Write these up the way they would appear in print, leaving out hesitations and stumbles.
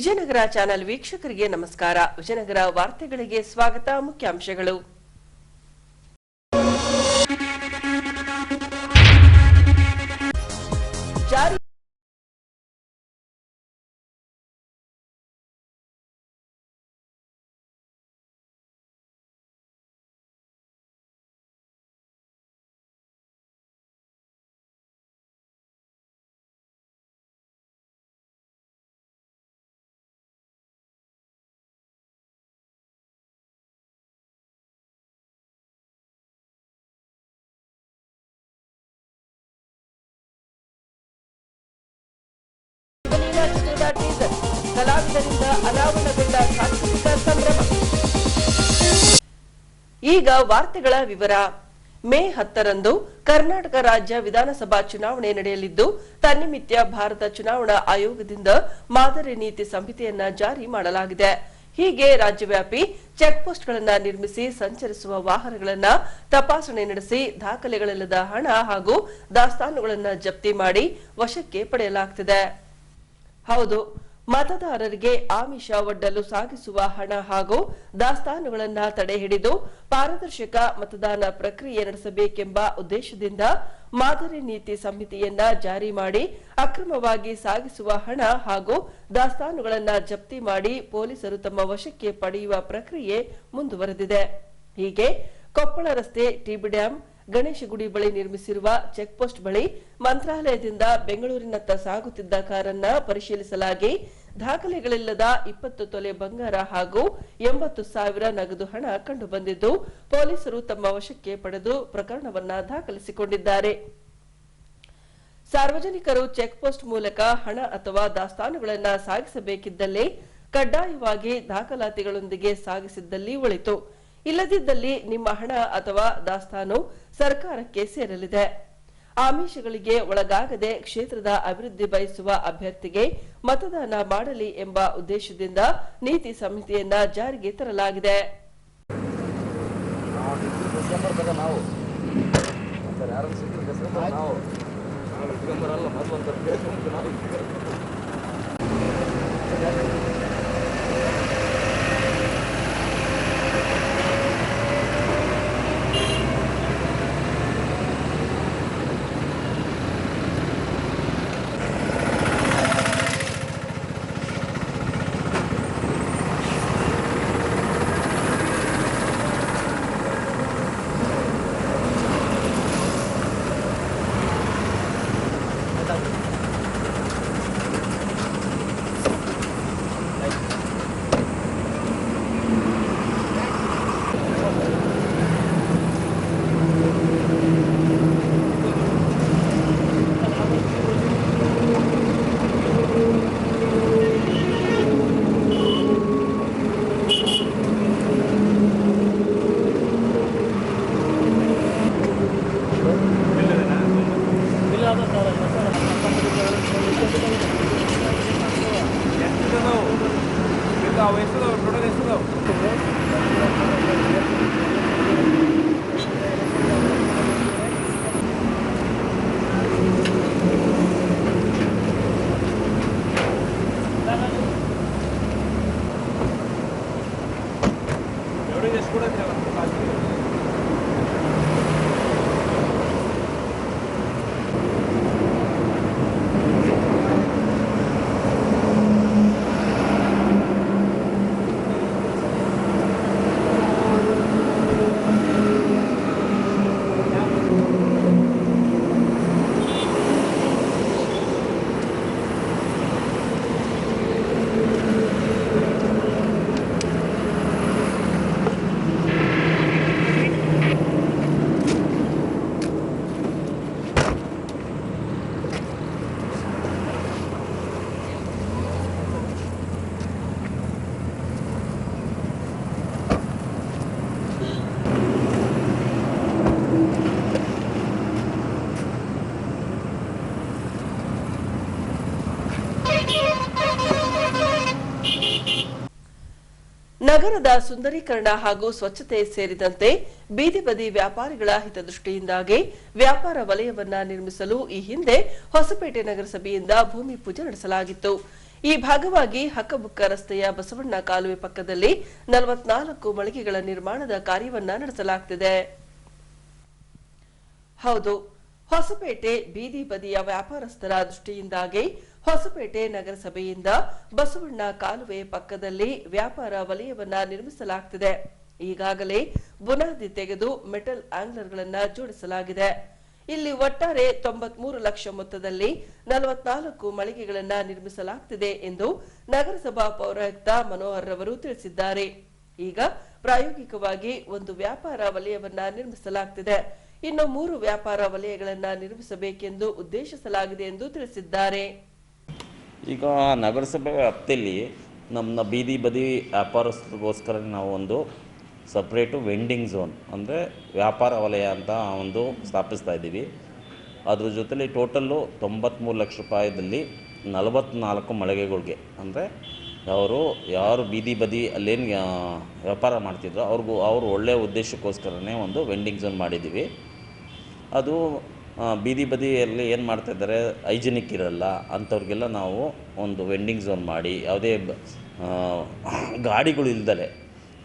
Vijayanagara channel ವೀಕ್ಷಕರಿಗೆ ನಮಸ್ಕಾರ. ವಿಜಯನಗರ ವಾರ್ತೆಗಳಿಗೆ ಸ್ವಾಗತ. ಮುಖ್ಯಾಂಶಗಳು. ಜಾರಿ ಚಿತ್ರದ ಟೀಸರ್ ಕಲಾವಿದರಿಂದ ಅನಾವರಣಗೊಂಡ ಸಾಂಸ್ಕೃತಿಕ ಸಂಭ್ರಮ. ಈಗ ವಾರ್ತೆಗಳ ವಿವರ. ಮೇ 10ರಂದು ಕರ್ನಾಟಕ ರಾಜ್ಯ ವಿಧಾನಸಭಾ ಚುನಾವಣೆ ನಡೆಯಲಿದ್ದು, ತನ್ನಿಮಿತ್ತ ಭಾರತ ಚುನಾವಣಾ ಆಯೋಗದಿಂದ ಮಾದರಿ ನೀತಿ ಸಂಹಿತೆಯನ್ನ ಜಾರಿ ಮಾಡಲಾಗಿದೆ. ಹೀಗೆ ರಾಜ್ಯವ್ಯಾಪಿ ಚೆಕ್ ಪೋಸ್ಟ್ಗಳನ್ನು ನಿರ್ಮಿಸಿ ಸಂಚರಿಸುವ ವಾಹನಗಳನ್ನು ತಪಾಸಣೆ ನಡೆಸಿ ದಾಖಲೆಗಳಿಲ್ಲದ ಹಣ ಹಾಗೂ ದಾಸ್ತಾನುಗಳನ್ನು ಜಪ್ತಿ ಮಾಡಿ ವಶಕ್ಕೆ ಪಡೆಯಲಾಗುತ್ತಿದೆ. ಹೌದು, ಮತದಾರರಿಗೆ ಆಮಿಷ ಒಡ್ಡಲು ಸಾಗಿಸುವ ಹಣ ಹಾಗೂ ದಾಸ್ತಾನುಗಳನ್ನು ತಡೆಹಿಡಿದು ಪಾರದರ್ಶಕ ಮತದಾನ ಪ್ರಕ್ರಿಯೆ ನಡೆಸಬೇಕೆಂಬ ಉದ್ದೇಶದಿಂದ ಮಾದರಿ ನೀತಿ ಸಂಹಿತೆಯನ್ನ ಜಾರಿ ಮಾಡಿ ಅಕ್ರಮವಾಗಿ ಸಾಗಿಸುವ ಹಣ ಹಾಗೂ ದಾಸ್ತಾನುಗಳನ್ನು ಜಪ್ತಿ ಮಾಡಿ ಪೊಲೀಸರು ತಮ್ಮ ವಶಕ್ಕೆ ಪಡೆಯುವ ಪ್ರಕ್ರಿಯೆ ಮುಂದುವರೆದಿದೆ. ಹೀಗೆ ಕೊಪ್ಪಳ ರಸ್ತೆ ಟಿಬಿ ಡ್ಯಾಂ ಗಣೇಶಗುಡಿ ಬಳಿ ನಿರ್ಮಿಸಿರುವ ಚೆಕ್ ಪೋಸ್ಟ್ ಬಳಿ ಮಂತ್ರಾಲಯದಿಂದ ಬೆಂಗಳೂರಿನತ್ತ ಸಾಗುತ್ತಿದ್ದ ಕಾರನ್ನ ಪರಿಶೀಲಿಸಲಾಗಿ ದಾಖಲೆಗಳಿಲ್ಲದ 20 ತೊಲೆ ಬಂಗಾರ ಹಾಗೂ 80,000 ನಗದು ಹಣ ಕಂಡುಬಂದಿದ್ದು, ಪೊಲೀಸರು ತಮ್ಮ ವಶಕ್ಕೆ ಪಡೆದು ಪ್ರಕರಣವನ್ನ ದಾಖಲಿಸಿಕೊಂಡಿದ್ದಾರೆ. ಸಾರ್ವಜನಿಕರು ಚೆಕ್ ಪೋಸ್ಟ್ ಮೂಲಕ ಹಣ ಅಥವಾ ದಾಸ್ತಾನುಗಳನ್ನು ಸಾಗಿಸಬೇಕಿದ್ದಲ್ಲಿ ಕಡ್ಡಾಯವಾಗಿ ದಾಖಲಾತಿಗಳೊಂದಿಗೆ ಸಾಗಿಸಿದ್ದಲ್ಲಿ ಒಳಿತು. ಇಲ್ಲದಿದ್ದಲ್ಲಿ ನಿಮ್ಮ ಹಣ ಅಥವಾ ದಾಸ್ತಾನು ಸರ್ಕಾರಕ್ಕೆ ಸೇರಲಿದೆ. ಆಮಿಷಗಳಿಗೆ ಒಳಗಾಗದೆ ಕ್ಷೇತ್ರದ ಅಭಿವೃದ್ಧಿ ಬಯಸುವ ಅಭ್ಯರ್ಥಿಗೆ ಮತದಾನ ಮಾಡಲಿ ಎಂಬ ಉದ್ದೇಶದಿಂದ ನೀತಿ ಸಂಹಿತೆಯನ್ನ ಜಾರಿಗೆ ತರಲಾಗಿದೆ. ನಗರದ ಸುಂದರೀಕರಣ ಹಾಗೂ ಸ್ವಚ್ಛತೆ ಸೇರಿದಂತೆ ಬೀದಿ ಬದಿ ವ್ಯಾಪಾರಿಗಳ ಹಿತದೃಷ್ಟಿಯಿಂದಾಗಿ ವ್ಯಾಪಾರ ವಲಯವನ್ನ ನಿರ್ಮಿಸಲು ಈ ಹಿಂದೆ ಹೊಸಪೇಟೆ ನಗರಸಭೆಯಿಂದ ಭೂಮಿ ಪೂಜೆ ನಡೆಸಲಾಗಿತ್ತು. ಈ ಭಾಗವಾಗಿ ಹಕ್ಕಬುಕ್ಕ ರಸ್ತೆಯ ಬಸವಣ್ಣ ಕಾಲುವೆ ಪಕ್ಕದಲ್ಲಿ 44 ಮಳಿಗೆಗಳ ನಿರ್ಮಾಣದ ಕಾರ್ಯವನ್ನ ನಡೆಸಲಾಗುತ್ತಿದೆ. ಹೌದು, ಹೊಸಪೇಟೆ ಬೀದಿ ಬದಿಯ ವ್ಯಾಪಾರಸ್ಥರ ದೃಷ್ಟಿಯಿಂದಾಗಿ ಹೊಸಪೇಟೆ ನಗರಸಭೆಯಿಂದ ಬಸವಣ್ಣ ಕಾಲುವೆ ಪಕ್ಕದಲ್ಲಿ ವ್ಯಾಪಾರ ವಲಯವನ್ನ ನಿರ್ಮಿಸಲಾಗುತ್ತಿದೆ. ಈಗಾಗಲೇ ಬುನಾದಿ ತೆಗೆದು ಮೆಟಲ್ ಆಂಗ್ಲರ್ಗಳನ್ನು ಜೋಡಿಸಲಾಗಿದೆ. ಇಲ್ಲಿ ಒಟ್ಟಾರೆ 93 ಲಕ್ಷ ಮೊತ್ತದಲ್ಲಿ 44 ಮಳಿಗೆಗಳನ್ನು ನಿರ್ಮಿಸಲಾಗುತ್ತಿದೆ ಎಂದು ನಗರಸಭಾ ಪೌರಾಯುಕ್ತ ಮನೋಹರ್ ರವರು ತಿಳಿಸಿದ್ದಾರೆ. ಈಗ ಪ್ರಾಯೋಗಿಕವಾಗಿ ಒಂದು ವ್ಯಾಪಾರ ವಲಯವನ್ನ ನಿರ್ಮಿಸಲಾಗುತ್ತಿದೆ. ಇನ್ನು 3 ವ್ಯಾಪಾರ ವಲಯಗಳನ್ನು ನಿರ್ಮಿಸಬೇಕೆಂದು ಉದ್ದೇಶಿಸಲಾಗಿದೆ ಎಂದು ತಿಳಿಸಿದ್ದಾರೆ. ಈಗ ನಗರಸಭೆ ವ್ಯಾಪ್ತಿಯಲ್ಲಿ ನಮ್ಮ ಬೀದಿ ಬದಿ ವ್ಯಾಪಾರಸ್ಥರಿಗೋಸ್ಕರ ನಾವು ಒಂದು ಸಪ್ರೇಟು ವೆಂಡಿಂಗ್ ಝೋನ್ ಅಂದರೆ ವ್ಯಾಪಾರ ವಲಯ ಅಂತ ಒಂದು ಸ್ಥಾಪಿಸ್ತಾ ಇದ್ದೀವಿ. ಅದ್ರ ಜೊತೆಲಿ ಟೋಟಲ್ಲು 93 ಲಕ್ಷ ರೂಪಾಯಿದಲ್ಲಿ 44 ಮಳಿಗೆಗಳಿಗೆ ಅಂದರೆ ಯಾರು ಬೀದಿ ಬದಿ ಅಲ್ಲೇನು ವ್ಯಾಪಾರ ಮಾಡ್ತಿದ್ರು ಅವರು ಒಳ್ಳೆಯ ಉದ್ದೇಶಕ್ಕೋಸ್ಕರನೇ ಒಂದು ವೆಂಡಿಂಗ್ ಝೋನ್ ಮಾಡಿದ್ದೀವಿ. ಅದು ಬೀದಿ ಬದಿಯಲ್ಲಿ ಏನು ಮಾಡ್ತಾಯಿದ್ದಾರೆ, ಹೈಜಿನಿಕ್ ಇರಲ್ಲ ಅಂಥವ್ರಿಗೆಲ್ಲ ನಾವು ಒಂದು ವೆಂಡಿಂಗ್ ಝೋನ್ ಮಾಡಿ ಯಾವುದೇ ಗಾಡಿಗಳು ಇಲ್ದಲೆ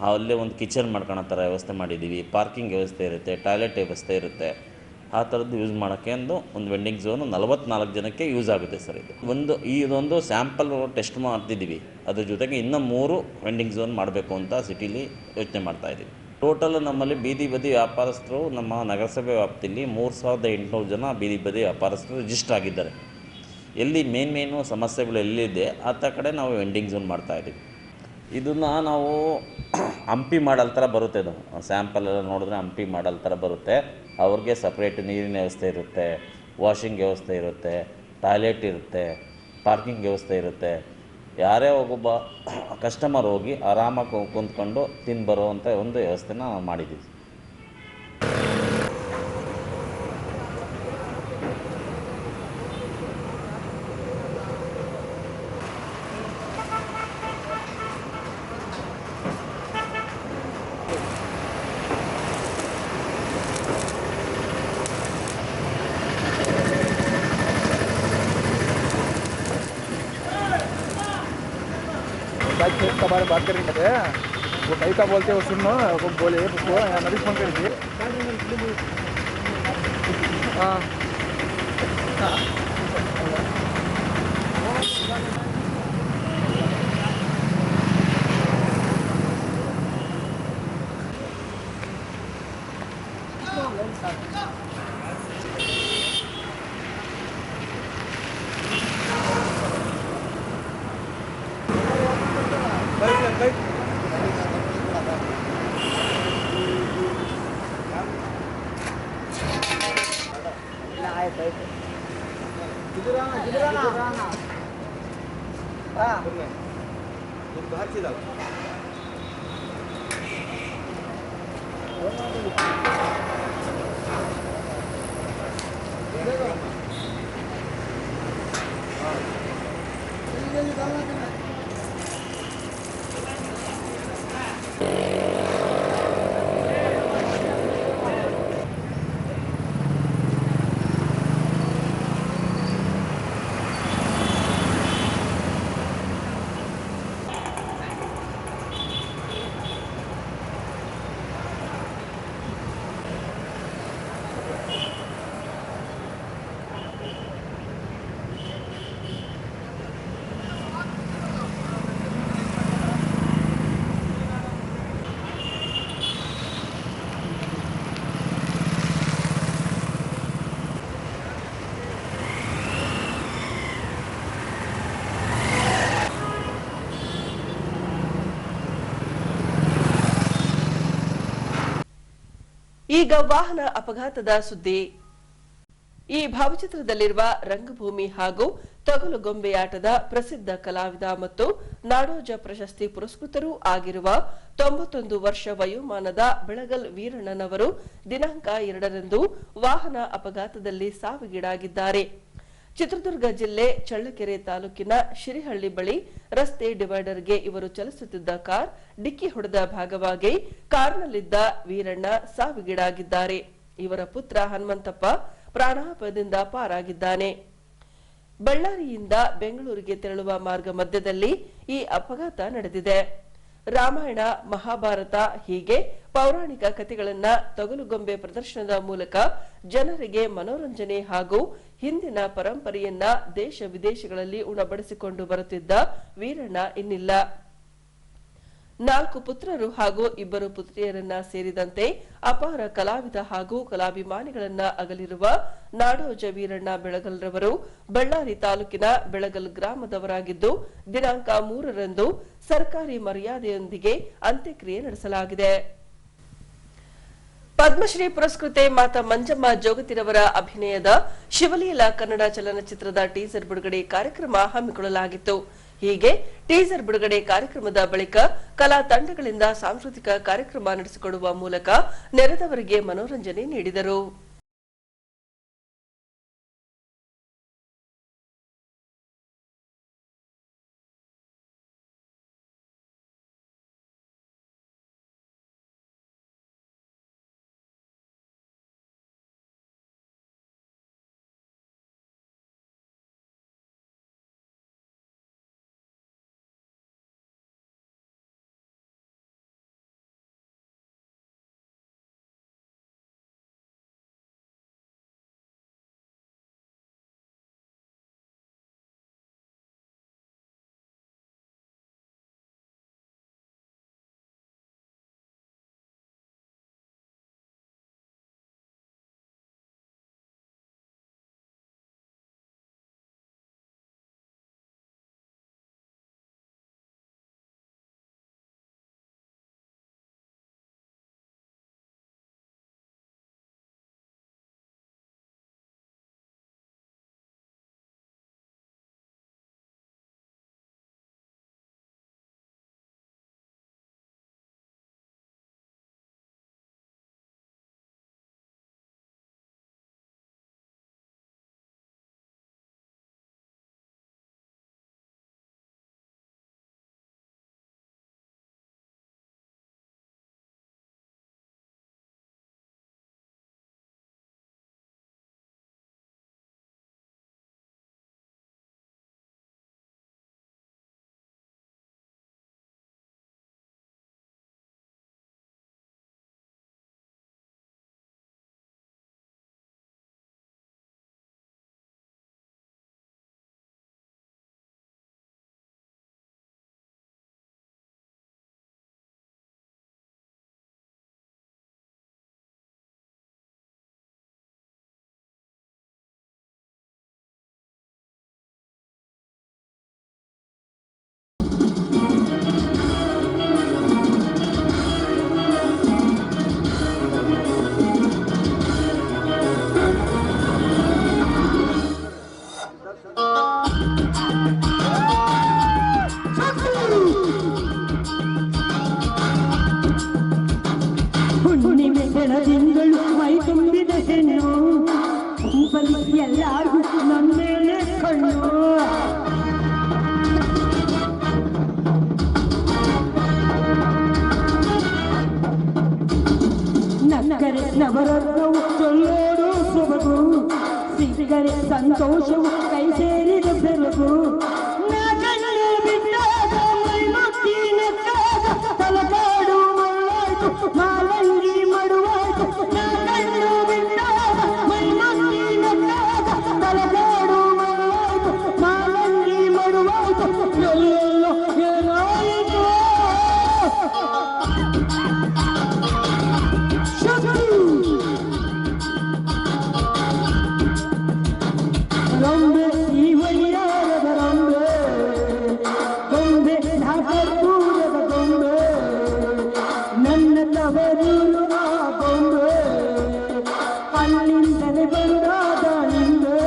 ಅಲ್ಲೇ ಒಂದು ಕಿಚನ್ ಮಾಡ್ಕೊಳ್ಳೋ ಥರ ವ್ಯವಸ್ಥೆ ಮಾಡಿದ್ದೀವಿ. ಪಾರ್ಕಿಂಗ್ ವ್ಯವಸ್ಥೆ ಇರುತ್ತೆ, ಟಾಯ್ಲೆಟ್ ವ್ಯವಸ್ಥೆ ಇರುತ್ತೆ. ಆ ಥರದ್ದು ಯೂಸ್ ಮಾಡೋಕ್ಕೆ ಒಂದು ವೆಂಡಿಂಗ್ ಝೋನು 44 ಜನಕ್ಕೆ ಯೂಸ್ ಆಗುತ್ತೆ ಸರ್. ಇದೊಂದು ಸ್ಯಾಂಪಲ್ ಟೆಸ್ಟ್ ಮಾಡ್ತಿದ್ದೀವಿ. ಅದ್ರ ಜೊತೆಗೆ ಇನ್ನೂ 3 ವೆಂಡಿಂಗ್ ಝೋನ್ ಮಾಡಬೇಕು ಅಂತ ಸಿಟಿಲಿ ಯೋಚನೆ ಮಾಡ್ತಾಯಿದ್ದೀವಿ. ಟೋಟಲ್ ನಮ್ಮಲ್ಲಿ ಬೀದಿ ಬದಿ ವ್ಯಾಪಾರಸ್ಥರು ನಮ್ಮ ನಗರಸಭೆ ವ್ಯಾಪ್ತಿಯಲ್ಲಿ 3800 ಜನ ಬೀದಿ ಬದಿ ವ್ಯಾಪಾರಸ್ಥರು ರಿಜಿಸ್ಟರ್ ಆಗಿದ್ದಾರೆ. ಎಲ್ಲಿ ಮೇನು ಸಮಸ್ಯೆಗಳು ಎಲ್ಲಿದೆ ಆ ಕಡೆ ನಾವು ವೆಂಡಿಂಗ್ ಝೋನ್ ಮಾಡ್ತಾಯಿದ್ದೀವಿ. ಇದನ್ನು ನಾವು ಹಂಪಿ ಮಾಡಲ್ ಥರ ಬರುತ್ತೆ. ಅದು ಸ್ಯಾಂಪಲ್ ಎಲ್ಲ ನೋಡಿದ್ರೆ ಹಂಪಿ ಮಾಡಲ್ ಥರ ಬರುತ್ತೆ. ಅವ್ರಿಗೆ ಸಪ್ರೇಟ್ ನೀರಿನ ವ್ಯವಸ್ಥೆ ಇರುತ್ತೆ, ವಾಷಿಂಗ್ ವ್ಯವಸ್ಥೆ ಇರುತ್ತೆ, ಟಾಯ್ಲೆಟ್ ಇರುತ್ತೆ, ಪಾರ್ಕಿಂಗ್ ವ್ಯವಸ್ಥೆ ಇರುತ್ತೆ. ಯಾರೇ ಒಬ್ಬ ಕಸ್ಟಮರ್ ಹೋಗಿ ಆರಾಮಾಗಿ ಕುಂತ್ಕೊಂಡು ತಿಂದು ಬರೋವಂಥ ಒಂದು ವ್ಯವಸ್ಥೆನ ನಾವು ಮಾಡಿದ್ದೀವಿ. के बारे में बात करेंगे थे, वो कैसा बोलते हैं वो सुनो, वो बोले उसको नबी फोन करी थी। हाँ ಈಗ ವಾಹನ ಅಪಘಾತದ ಸುದ್ದಿ. ಈ ಭಾವಚಿತ್ರದಲ್ಲಿರುವ ರಂಗಭೂಮಿ ಹಾಗೂ ತೊಗಲುಗೊಂಬೆಯಾಟದ ಪ್ರಸಿದ್ಧ ಕಲಾವಿದ ಮತ್ತು ನಾಡೋಜ ಪ್ರಶಸ್ತಿ ಪುರಸ್ಕೃತರೂ ಆಗಿರುವ 91 ವರ್ಷ ವಯೋಮಾನದ ಬೆಳಗಲ್ ವೀರಣ್ಣನವರು ದಿನಾಂಕ 2ರಂದು ವಾಹನ ಅಪಘಾತದಲ್ಲಿ ಸಾವಿಗೀಡಾಗಿದ್ದಾರೆ. ಚಿತ್ರದುರ್ಗ ಜಿಲ್ಲೆ ಚಳ್ಳಕೆರೆ ತಾಲೂಕಿನ ಶಿರಿಹಳ್ಳಿ ಬಳಿ ರಸ್ತೆ ಡಿವೈಡರ್ಗೆ ಇವರು ಚಲಿಸುತ್ತಿದ್ದ ಕಾರ್ ಡಿಕ್ಕಿ ಹೊಡೆದ ಭಾಗವಾಗಿ ಕಾರ್ನಲ್ಲಿದ್ದ ವೀರಣ್ಣ ಸಾವಿಗೀಡಾಗಿದ್ದಾರೆ. ಇವರ ಪುತ್ರ ಹನುಮಂತಪ್ಪ ಪ್ರಾಣಾಪಾಯದಿಂದ ಪಾರಾಗಿದ್ದಾನೆ. ಬಳ್ಳಾರಿಯಿಂದ ಬೆಂಗಳೂರಿಗೆ ತೆರಳುವ ಮಾರ್ಗ ಮಧ್ಯದಲ್ಲಿ ಈ ಅಪಘಾತ ನಡೆದಿದೆ. ರಾಮಾಯಣ, ಮಹಾಭಾರತ ಹೀಗೆ ಪೌರಾಣಿಕ ಕಥೆಗಳನ್ನ ತೊಗಲುಗೊಂಬೆ ಪ್ರದರ್ಶನದ ಮೂಲಕ ಜನರಿಗೆ ಮನೋರಂಜನೆ ಹಾಗೂ ಹಿಂದಿನ ಪರಂಪರೆಯನ್ನ ದೇಶ ವಿದೇಶಗಳಲ್ಲಿ ಉಣಬಡಿಸಿಕೊಂಡು ಬರುತ್ತಿದ್ದ ವೀರಣ್ಣ ಇನ್ನಿಲ್ಲ. 4 ಪುತ್ರರು ಹಾಗೂ 2 ಪುತ್ರಿಯರನ್ನ ಸೇರಿದಂತೆ ಅಪಾರ ಕಲಾವಿದ ಹಾಗೂ ಕಲಾಭಿಮಾನಿಗಳನ್ನ ಅಗಲಿರುವ ನಾಡೋಜ ವೀರಣ್ಣ ಬೆಳಗಲ್ರವರು ಬಳ್ಳಾರಿ ತಾಲೂಕಿನ ಬೆಳಗಲ್ ಗ್ರಾಮದವರಾಗಿದ್ದು, ದಿನಾಂಕ 3ರಂದು ಸರ್ಕಾರಿ ಮರ್ಯಾದೆಯೊಂದಿಗೆ ಅಂತ್ಯಕ್ರಿಯೆ ನಡೆಸಲಾಗಿದೆ. ಪದ್ಮಶ್ರೀ ಪುರಸ್ಕೃತೆ ಮಾತಾ ಮಂಜಮ್ಮ ಜೋಗತಿರವರ ಅಭಿನಯದ ಶಿವಲೀಲಾ ಕನ್ನಡ ಚಲನಚಿತ್ರದ ಟೀಸರ್ ಬಿಡುಗಡೆ ಕಾರ್ಯಕ್ರಮ ಹಮ್ಮಿಕೊಳ್ಳಲಾಗಿತ್ತು. ಹೀಗೆ ಟೀಸರ್ ಬಿಡುಗಡೆ ಕಾರ್ಯಕ್ರಮದ ಬಳಿಕ ಕಲಾ ತಂಡಗಳಿಂದ ಸಾಂಸ್ಕೃತಿಕ ಕಾರ್ಯಕ್ರಮ ನಡೆಸಿಕೊಡುವ ಮೂಲಕ ನೆರೆದವರಿಗೆ ಮನೋರಂಜನೆ ನೀಡಿದರು. ಸಂತೋಷವು ಕೈ ಸೇರಿದ ಬೆರಗು ನಾಗಣ್ಣು ಬಿಟ್ಟಾಗ ಮೈ ಮತ್ತಿನಕ್ಕಾಗ ತಲಕಾಡು ಮಳ್ಳಾಯ್ತು ಮಾಲಂಗಿ ಮಡುವಾಯ್ತು ನಾಗಣ್ಣು ಬಿಟ್ಟಾಗ ಮೈ ಮತ್ತಿನಕ್ಕಾಗ ತಲಕಾಡು ಮಳ್ಳಾಯ್ತು ಮಾಲಂಗಿ ಮಡುವಾಯ್ತು ಎಲ್ಲೆಲ್ಲೋ ಏನಾಯಿತು ರಂಬೆ ಈ ವಳಿಯಾರದ ರಂಬೆ ಗೊಂಬೆ ಢಾಕೂರದ ಗೊಂಬೆ ನನ್ನ ತವರೂರು ಆ ಗೊಂಬೆ ಅಲ್ಲಿಂದಲೇ ಬಂದಾದ ನಿಂಬೆ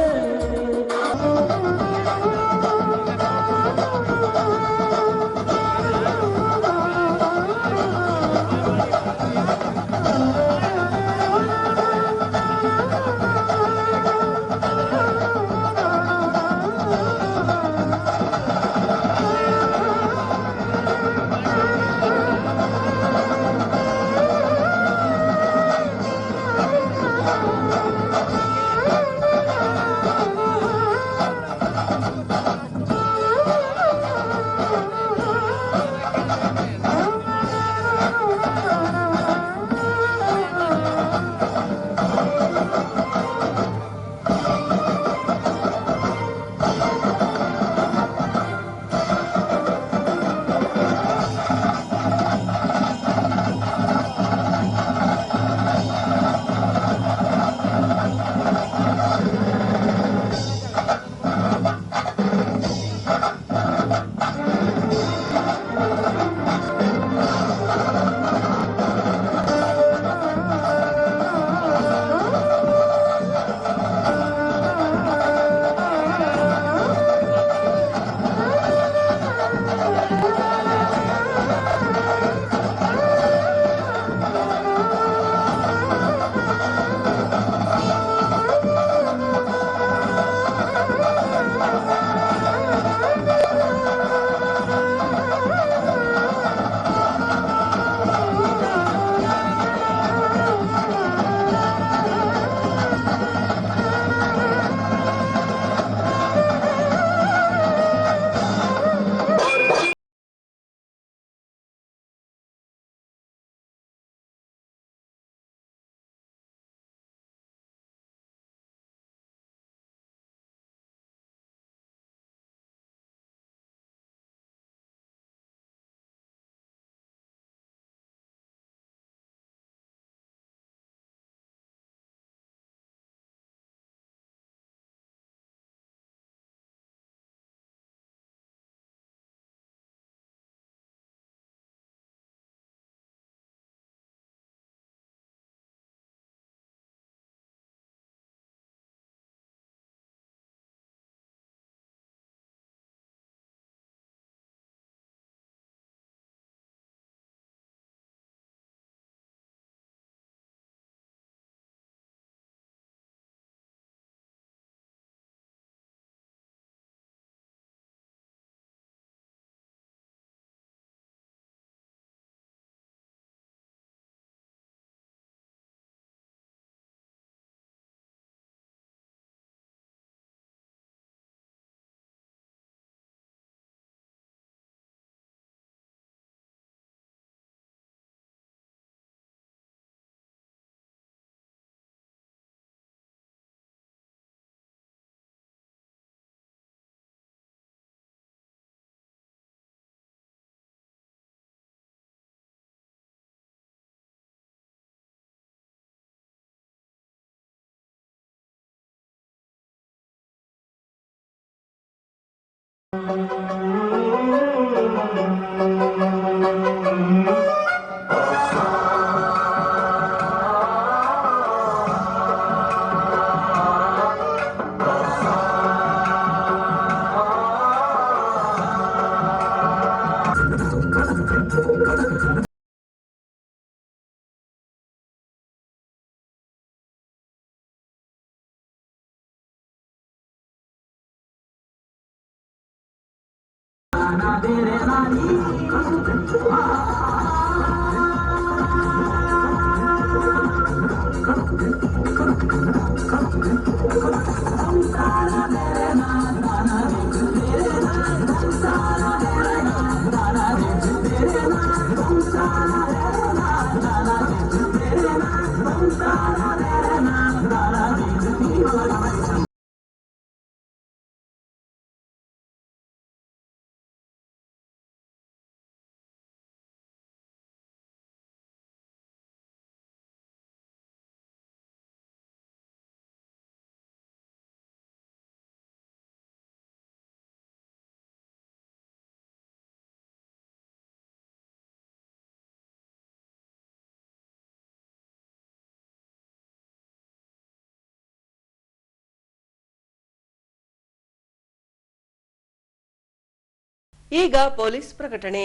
ಈಗ ಪೊಲೀಸ್ ಪ್ರಕಟಣೆ.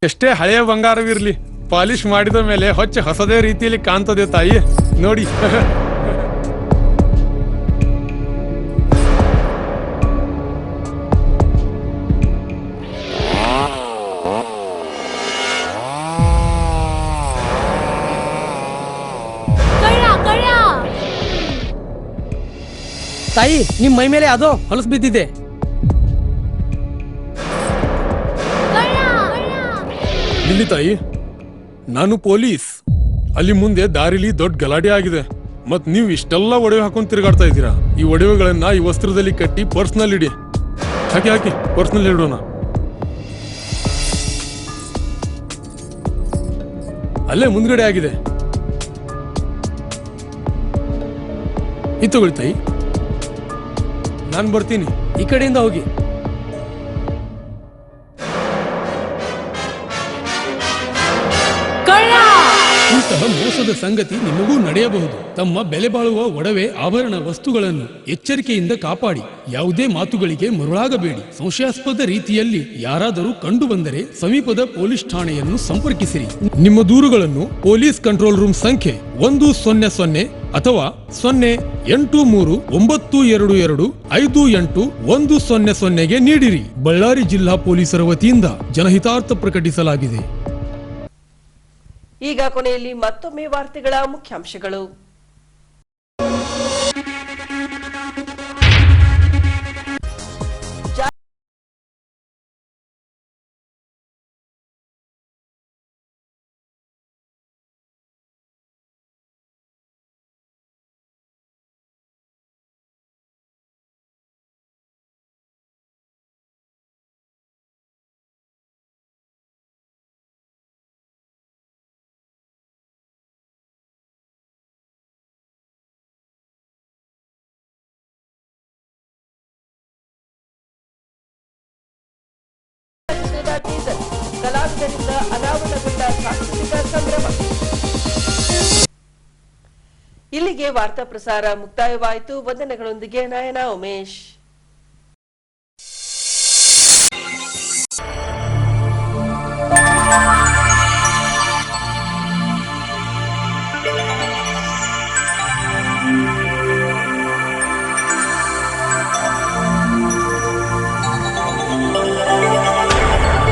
ಎಷ್ಟೇ ಹಳೆಯ ಬಂಗಾರವಿರ್ಲಿ, ಪಾಲಿಶ್ ಮಾಡಿದ ಮೇಲೆ ಹೊಚ್ಚ ಹೊಸದೇ ರೀತಿಯಲ್ಲಿ ಕಾಣ್ತದೆ ತಾಯಿ, ನೋಡಿ. ತಾಯಿ, ನಿಮ್ ಮೈ ಮೇಲೆ ಅದೋ ಹೊಲಸು ಬಿದ್ದಿದೆ. ಇಲ್ಲಿ ತಾಯಿ, ನಾನು ಪೊಲೀಸ್. ಅಲ್ಲಿ ಮುಂದೆ ದಾರಿಲಿ ದೊಡ್ಡ ಗಲಾಟೆ ಆಗಿದೆ, ಮತ್ ನೀವು ಇಷ್ಟೆಲ್ಲ ಒಡವೆ ಹಾಕೊಂಡು ತಿರುಗಾಡ್ತಾ ಇದ್ದೀರಾ. ಈ ಒಡವೆಗಳನ್ನ ಈ ವಸ್ತ್ರದಲ್ಲಿ ಕಟ್ಟಿ ಪರ್ಸ್ನಲ್ಲಿ ಇಡಿ. ಹಾಕಿ ಪರ್ಸ್ನಲ್ಲಿ ಇಡೋಣ. ಅಲ್ಲೇ ಮುಂದ್ಗಡೆ ಆಗಿದೆ. ಇದು ತಗೊಳ್ಳಿ ತಾಯಿ, ನಾನು ಬರ್ತೀನಿ. ಈ ಕಡೆಯಿಂದ ಹೋಗಿ. ಇಂತಹ ಮೋಸದ ಸಂಗತಿ ನಿಮಗೂ ನಡೆಯಬಹುದು. ತಮ್ಮ ಬೆಲೆ ಬಾಳುವ ಒಡವೆ ಆಭರಣ ವಸ್ತುಗಳನ್ನು ಎಚ್ಚರಿಕೆಯಿಂದ ಕಾಪಾಡಿ. ಯಾವುದೇ ಮಾತುಗಳಿಗೆ ಮರುಳಾಗಬೇಡಿ. ಸಂಶಯಾಸ್ಪದ ರೀತಿಯಲ್ಲಿ ಯಾರಾದರೂ ಕಂಡು ಬಂದರೆ ಸಮೀಪದ ಪೊಲೀಸ್ ಠಾಣೆಯನ್ನು ಸಂಪರ್ಕಿಸಿರಿ. ನಿಮ್ಮ ದೂರುಗಳನ್ನು ಪೊಲೀಸ್ ಕಂಟ್ರೋಲ್ ರೂಮ್ ಸಂಖ್ಯೆ 100 ಅಥವಾ 083922581000 ನೀಡಿರಿ. ಬಳ್ಳಾರಿ ಜಿಲ್ಲಾ ಪೊಲೀಸರ ವತಿಯಿಂದ ಜನಹಿತಾರ್ಥ ಪ್ರಕಟಿಸಲಾಗಿದೆ. ಈಗ ಕೊನೆಯಲ್ಲಿ ಮತ್ತೊಮ್ಮೆ ವಾರ್ತೆಗಳ ಮುಖ್ಯಾಂಶಗಳು. ಕಲಾವಿದರಿಂದ ಅನಾವರಣಗೊಂಡ ಸಾಂಸ್ಕೃತಿಕ ಸಂಭ್ರಮ. ಇಲ್ಲಿಗೆ ವಾರ್ತಾ ಪ್ರಸಾರ ಮುಕ್ತಾಯವಾಯಿತು. ವಂದನೆಗಳೊಂದಿಗೆ ನಯನ ಉಮೇಶ್.